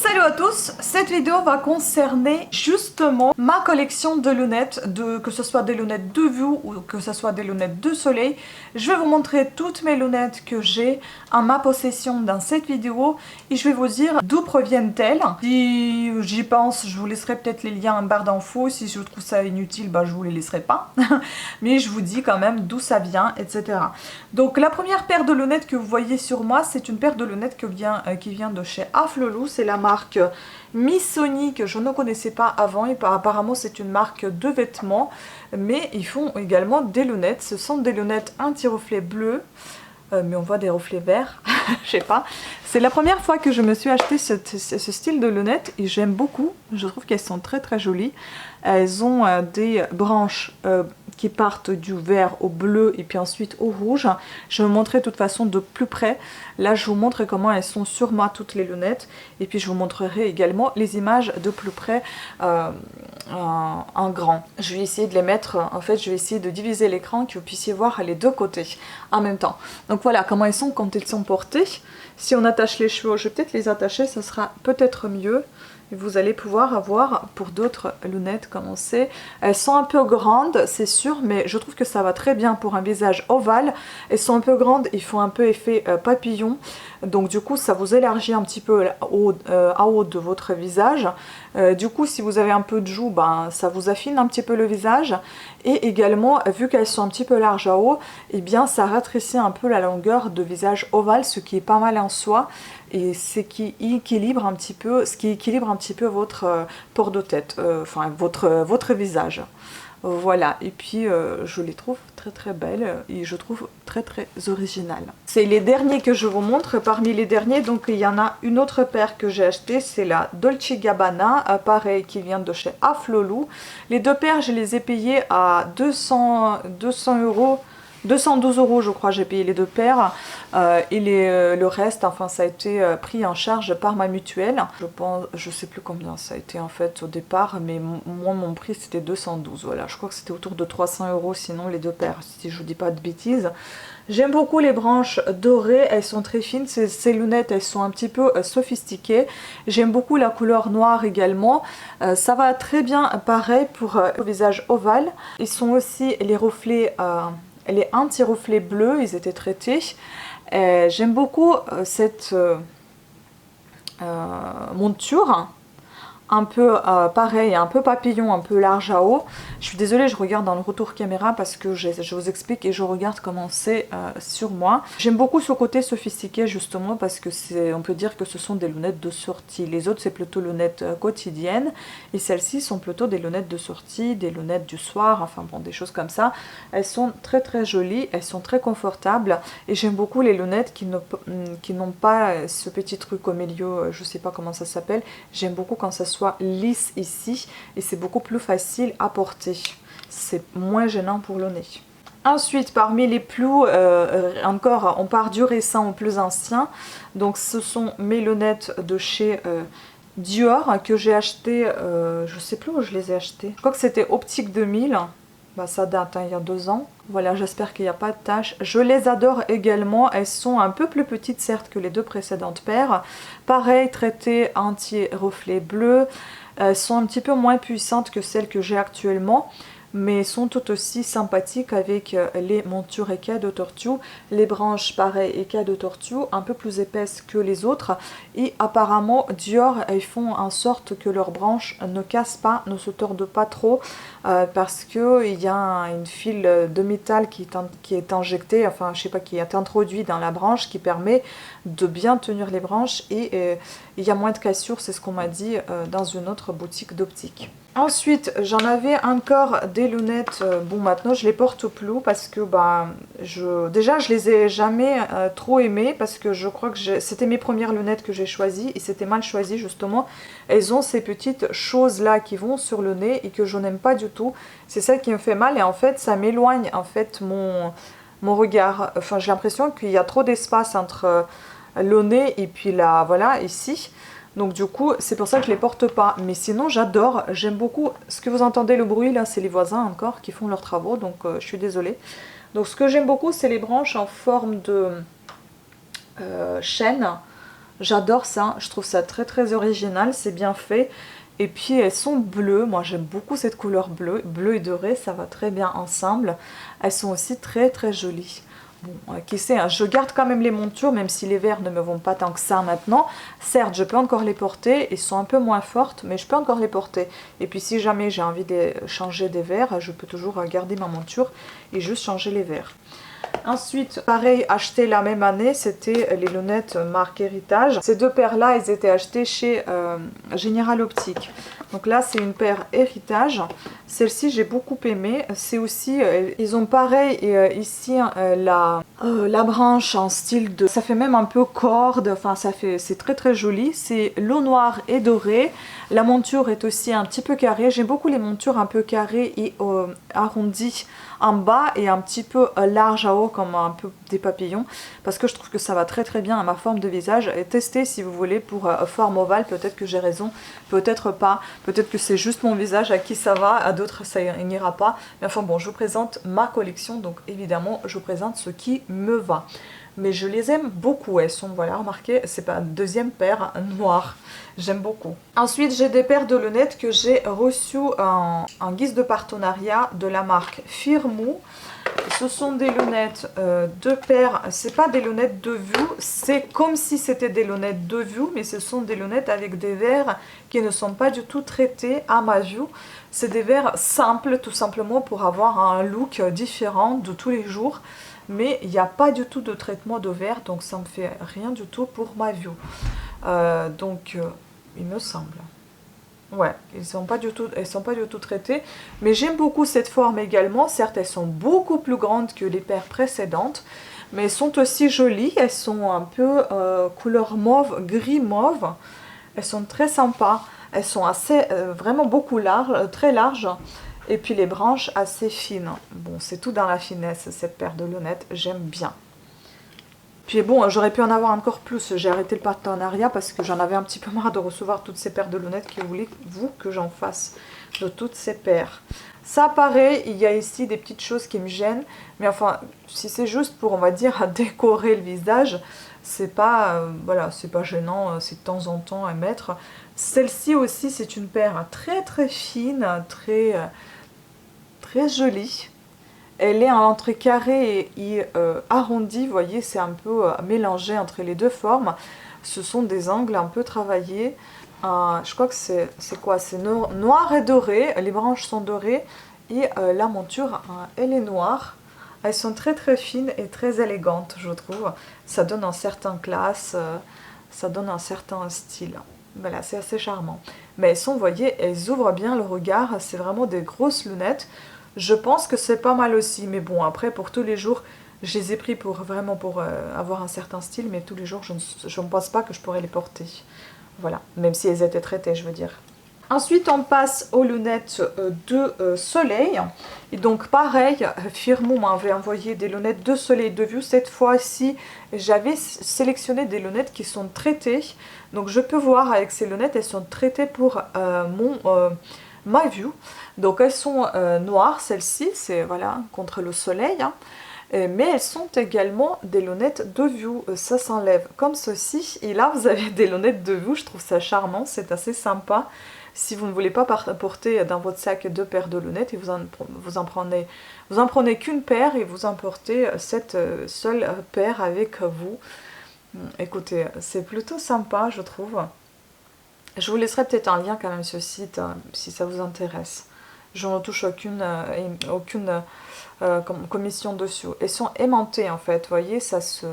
Salut à tous, cette vidéo va concerner justement ma collection de lunettes, que ce soit des lunettes de vue ou que ce soit des lunettes de soleil. Je vais vous montrer toutes mes lunettes que j'ai en ma possession dans cette vidéo et je vais vous dire d'où proviennent-elles. Si j'y pense, je vous laisserai peut-être les liens en barre d'infos. Si je trouve ça inutile, bah, je vous les laisserai pas. Mais je vous dis quand même d'où ça vient, etc. Donc la première paire de lunettes que vous voyez sur moi, c'est une paire de lunettes qui vient de chez Afflelou. C'est la marque Missoni que je ne connaissais pas avant et apparemment c'est une marque de vêtements, mais ils font également des lunettes. Ce sont des lunettes anti-reflet bleu, mais on voit des reflets verts, je sais pas. C'est la première fois que je me suis acheté ce style de lunettes et j'aime beaucoup. Je trouve qu'elles sont très très jolies. Elles ont des branches qui partent du vert au bleu et puis ensuite au rouge. Je vais vous montrer de toute façon de plus près. Là je vous montre comment elles sont sur moi toutes les lunettes et puis je vous montrerai également les images de plus près en grand. Je vais essayer de les mettre, en fait je vais essayer de diviser l'écran que vous puissiez voir les deux côtés en même temps. Donc voilà comment elles sont quand elles sont portées. Si on attache les cheveux, je vais peut-être les attacher, ça sera peut-être mieux. Vous allez pouvoir avoir pour d'autres lunettes comment c'est. Elles sont un peu grandes, c'est sûr, mais je trouve que ça va très bien pour un visage ovale. Elles sont un peu grandes, ils font un peu effet papillon. Donc du coup, ça vous élargit un petit peu en haut de votre visage. Du coup, si vous avez un peu de joues, ben, ça vous affine un petit peu le visage. Et également, vu qu'elles sont un petit peu larges à haut, eh bien, ça rétrécit un peu la longueur de visage ovale, ce qui est pas mal en soi. Et ce qui équilibre un petit peu votre port de tête, enfin votre visage. Voilà, et puis je les trouve très très belles et je trouve très très originales. C'est les derniers que je vous montre. Parmi les derniers, donc il y en a une autre paire que j'ai achetée, c'est la Dolce Gabbana, pareil, qui vient de chez Afflelou. Les deux paires, je les ai payées à 200 euros. 212 € je crois j'ai payé les deux paires et le reste enfin ça a été pris en charge par ma mutuelle. Je sais plus combien ça a été en fait au départ, mais moi mon prix c'était 212, voilà, je crois que c'était autour de 300 € sinon les deux paires, si je vous dis pas de bêtises. J'aime beaucoup les branches dorées, elles sont très fines, ces lunettes elles sont un petit peu sophistiquées. J'aime beaucoup la couleur noire également, ça va très bien pareil pour le visage ovale. Ils sont aussi les reflets les anti-reflets bleus, ils étaient traités. J'aime beaucoup cette monture, un peu pareil, un peu papillon, un peu large à haut. Je suis désolée, je regarde dans le retour caméra parce que je vous explique et je regarde comment c'est sur moi. J'aime beaucoup ce côté sophistiqué justement parce que on peut dire que ce sont des lunettes de sortie. Les autres c'est plutôt lunettes quotidiennes et celles-ci sont plutôt des lunettes de sortie, des lunettes du soir, enfin bon, des choses comme ça. Elles sont très très jolies, elles sont très confortables et j'aime beaucoup les lunettes qui n'ont pas ce petit truc au milieu, je sais pas comment ça s'appelle. J'aime beaucoup quand ça soit lisse ici et c'est beaucoup plus facile à porter, c'est moins gênant pour le nez. Ensuite, parmi les plus encore on part du récent au plus ancien, donc ce sont mes lunettes de chez Dior que j'ai acheté, je sais plus où je les ai achetées, je crois que c'était Optique 2000. Bah, ça date, hein, il y a 2 ans. Voilà, j'espère qu'il n'y a pas de taches. Je les adore également. Elles sont un peu plus petites, certes, que les deux précédentes paires. Pareil, traitées anti-reflet bleu. Elles sont un petit peu moins puissantes que celles que j'ai actuellement, mais sont tout aussi sympathiques avec les montures écailles de tortue. Les branches, pareil, écailles de tortue, un peu plus épaisses que les autres. Et apparemment, Dior, ils font en sorte que leurs branches ne cassent pas, ne se tordent pas trop, parce qu'il y a une file de métal qui est injectée, enfin, je sais pas, qui est introduit dans la branche, qui permet de bien tenir les branches et il y a moins de cassures, c'est ce qu'on m'a dit dans une autre boutique d'optique. Ensuite, j'en avais encore des lunettes, bon maintenant je les porte plus parce que bah, déjà je les ai jamais trop aimées parce que je crois que c'était mes premières lunettes que j'ai choisies et c'était mal choisi justement. Elles ont ces petites choses là qui vont sur le nez et que je n'aime pas du tout. C'est ça qui me fait mal et en fait ça m'éloigne en fait mon regard. Enfin j'ai l'impression qu'il y a trop d'espace entre le nez et puis là, voilà, ici. Donc du coup, c'est pour ça que je les porte pas. Mais sinon, j'adore, j'aime beaucoup. Ce que vous entendez, le bruit, là, c'est les voisins encore qui font leurs travaux. Donc je suis désolée. Donc ce que j'aime beaucoup, c'est les branches en forme de chaîne. J'adore ça, je trouve ça très très original, c'est bien fait. Et puis elles sont bleues, moi j'aime beaucoup cette couleur bleue, bleu et doré, ça va très bien ensemble. Elles sont aussi très très jolies. Bon, qui sait, hein, je garde quand même les montures, même si les verres ne me vont pas tant que ça maintenant. Certes, je peux encore les porter, ils sont un peu moins fortes, mais je peux encore les porter. Et puis si jamais j'ai envie de changer des verres, je peux toujours garder ma monture et juste changer les verres. Ensuite, pareil, acheté la même année, c'était les lunettes marque Héritage. Ces deux paires-là, elles étaient achetées chez Général Optique. Donc là, c'est une paire Héritage. Celle-ci, j'ai beaucoup aimé. C'est aussi, ils ont pareil ici la branche en style de... Ça fait même un peu corde, enfin c'est très très joli. C'est l'eau noire et dorée. La monture est aussi un petit peu carrée. J'aime beaucoup les montures un peu carrées et arrondies en bas et un petit peu large à haut comme un peu des papillons, parce que je trouve que ça va très très bien à ma forme de visage. Et testez si vous voulez pour forme ovale, peut-être que j'ai raison, peut-être pas, peut-être que c'est juste mon visage à qui ça va, à d'autres ça n'ira pas, mais enfin bon, je vous présente ma collection, donc évidemment je vous présente ce qui me va. Mais je les aime beaucoup, elles sont, voilà, remarquez, c'est pas une deuxième paire noire, j'aime beaucoup. Ensuite, j'ai des paires de lunettes que j'ai reçues en guise de partenariat de la marque Firmoo. Ce sont des lunettes de paires, c'est pas des lunettes de vue, c'est comme si c'était des lunettes de vue, mais ce sont des lunettes avec des verres qui ne sont pas du tout traités à ma vue. C'est des verres simples, tout simplement pour avoir un look différent de tous les jours. Mais il n'y a pas du tout de traitement de verre, donc ça ne me fait rien du tout pour ma vue. Il me semble. Ouais, elles ne sont pas du tout traitées. Mais j'aime beaucoup cette forme également. Certes, elles sont beaucoup plus grandes que les paires précédentes. Mais elles sont aussi jolies. Elles sont un peu couleur mauve, gris mauve. Elles sont très sympas. Elles sont assez, vraiment beaucoup larges, très larges. Et puis les branches assez fines. Bon, c'est tout dans la finesse, cette paire de lunettes, j'aime bien. Puis bon, j'aurais pu en avoir encore plus. J'ai arrêté le partenariat parce que j'en avais un petit peu marre de recevoir toutes ces paires de lunettes. Que voulez-vous que j'en fasse de toutes ces paires? Ça, pareil, il y a ici des petites choses qui me gênent. Mais enfin, si c'est juste pour, on va dire, décorer le visage, c'est pas, voilà, c'est pas gênant, c'est de temps en temps à mettre. Celle-ci aussi, c'est une paire très très fine, très jolie. Elle est entre carré et arrondi, vous voyez, c'est un peu mélangé entre les deux formes. Ce sont des angles un peu travaillés. Je crois que c'est quoi? C'est noir et doré, les branches sont dorées et la monture, elle est noire. Elles sont très très fines et très élégantes, je trouve. Ça donne un certain classe, ça donne un certain style. Voilà, c'est assez charmant. Mais elles sont, vous voyez, elles ouvrent bien le regard. C'est vraiment des grosses lunettes. Je pense que c'est pas mal aussi. Mais bon, après, pour tous les jours, je les ai pris vraiment pour avoir un certain style. Mais tous les jours, je ne pense pas que je pourrais les porter. Voilà, même si elles étaient traitées, je veux dire. Ensuite, on passe aux lunettes de soleil. Et donc, pareil, Firmoo m'avait envoyé des lunettes de soleil de vue. Cette fois-ci, j'avais sélectionné des lunettes qui sont traitées. Donc, je peux voir avec ces lunettes, elles sont traitées pour ma vue. Donc, elles sont noires, celles-ci, c'est voilà, contre le soleil. Hein. Mais elles sont également des lunettes de vue, ça s'enlève comme ceci. Et là, vous avez des lunettes de vue, je trouve ça charmant, c'est assez sympa. Si vous ne voulez pas porter dans votre sac 2 paires de lunettes et vous en prenez qu'une paire et vous emportez cette seule paire avec vous. Écoutez, c'est plutôt sympa, je trouve. Je vous laisserai peut-être un lien quand même sur le site si ça vous intéresse. Je ne touche aucune commission dessus. Elles sont aimantées en fait, vous voyez, ça se...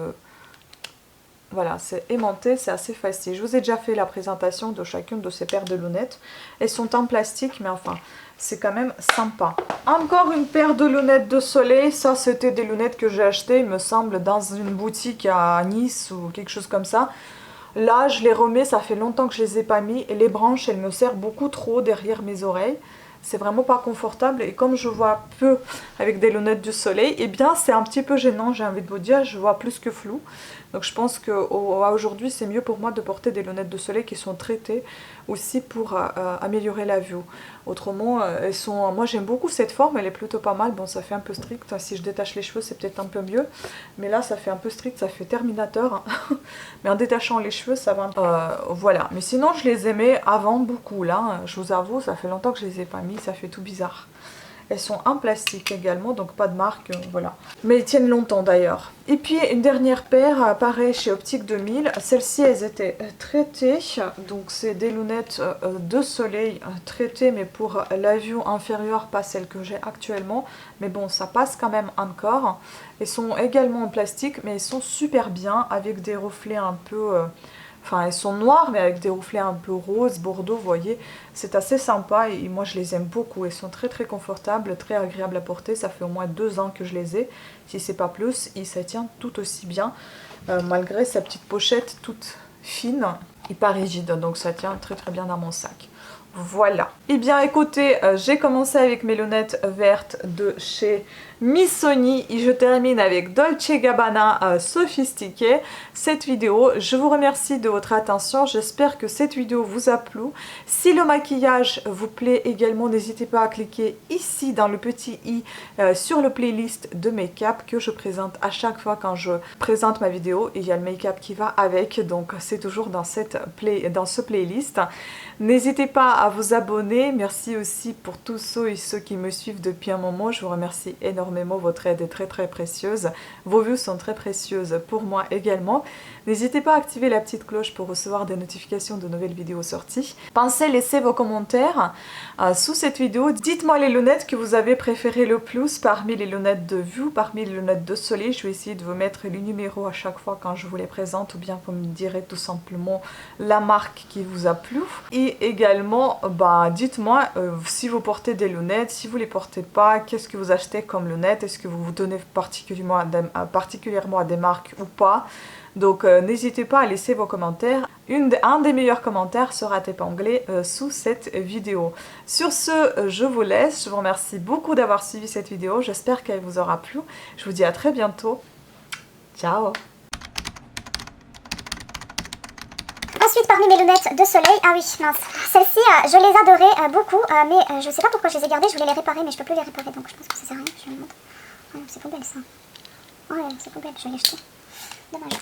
Voilà, c'est aimanté, c'est assez facile. Je vous ai déjà fait la présentation de chacune de ces paires de lunettes. Elles sont en plastique, mais enfin, c'est quand même sympa. Encore une paire de lunettes de soleil. Ça, c'était des lunettes que j'ai achetées, il me semble, dans une boutique à Nice ou quelque chose comme ça. Là, je les remets, ça fait longtemps que je les ai pas mis. Et les branches, elles me serrent beaucoup trop derrière mes oreilles. C'est vraiment pas confortable et comme je vois peu avec des lunettes du soleil, eh bien c'est un petit peu gênant, j'ai envie de vous dire, je vois plus que flou. Donc je pense qu'aujourd'hui c'est mieux pour moi de porter des lunettes de soleil qui sont traitées aussi pour améliorer la vue. Autrement, elles sont... moi j'aime beaucoup cette forme, elle est plutôt pas mal. Bon, ça fait un peu strict, si je détache les cheveux c'est peut-être un peu mieux. Mais là ça fait un peu strict, ça fait Terminator. Mais en détachant les cheveux ça va... voilà, mais sinon je les aimais avant beaucoup là. Je vous avoue, ça fait longtemps que je les ai pas mis, ça fait tout bizarre. Elles sont en plastique également, donc pas de marque, voilà. Mais elles tiennent longtemps d'ailleurs. Et puis une dernière paire, pareil chez Optique 2000. Celles-ci, elles étaient traitées. Donc c'est des lunettes de soleil traitées, mais pour la vue inférieure, pas celle que j'ai actuellement. Mais bon, ça passe quand même encore. Elles sont également en plastique, mais elles sont super bien, avec des reflets un peu... Enfin, elles sont noires, mais avec des reflets un peu rose, bordeaux, vous voyez. C'est assez sympa et moi, je les aime beaucoup. Elles sont très très confortables, très agréables à porter. Ça fait au moins 2 ans que je les ai, si c'est pas plus. Et ça tient tout aussi bien, malgré sa petite pochette toute fine et pas rigide. Donc ça tient très très bien dans mon sac. Voilà. Et bien écoutez, j'ai commencé avec mes lunettes vertes de chez Missoni et je termine avec Dolce & Gabbana Sophistiqué cette vidéo. Je vous remercie de votre attention, j'espère que cette vidéo vous a plu. Si le maquillage vous plaît également, n'hésitez pas à cliquer ici dans le petit i sur le playlist de make-up que je présente à chaque fois quand je présente ma vidéo. Il y a le make-up qui va avec, donc c'est toujours dans ce playlist. N'hésitez pas à vous abonner. Merci aussi pour tous ceux et ceux qui me suivent depuis un moment. Je vous remercie énormément. Votre aide est très très précieuse. Vos vues sont très précieuses pour moi également. N'hésitez pas à activer la petite cloche pour recevoir des notifications de nouvelles vidéos sorties. Pensez laisser vos commentaires sous cette vidéo. Dites-moi les lunettes que vous avez préférées le plus parmi les lunettes de vue, parmi les lunettes de soleil. Je vais essayer de vous mettre les numéros à chaque fois quand je vous les présente, ou bien vous me direz tout simplement la marque qui vous a plu. Et également, dites-moi si vous portez des lunettes, si vous ne les portez pas, qu'est-ce que vous achetez comme lunettes, est-ce que vous vous donnez particulièrement à des marques ou pas. Donc n'hésitez pas à laisser vos commentaires. Un des meilleurs commentaires sera épinglé sous cette vidéo. Sur ce, je vous laisse. Je vous remercie beaucoup d'avoir suivi cette vidéo. J'espère qu'elle vous aura plu. Je vous dis à très bientôt. Ciao! Ensuite, parmi mes lunettes de soleil, ah oui, mince, celles-ci, je les adorais beaucoup, mais je sais pas pourquoi je les ai gardées, je voulais les réparer, mais je peux plus les réparer, donc je pense que ça sert à rien, je vais le montrer. Ouais, c'est trop belle ça. Ouais, c'est trop belle, je vais les jeter. Dommage.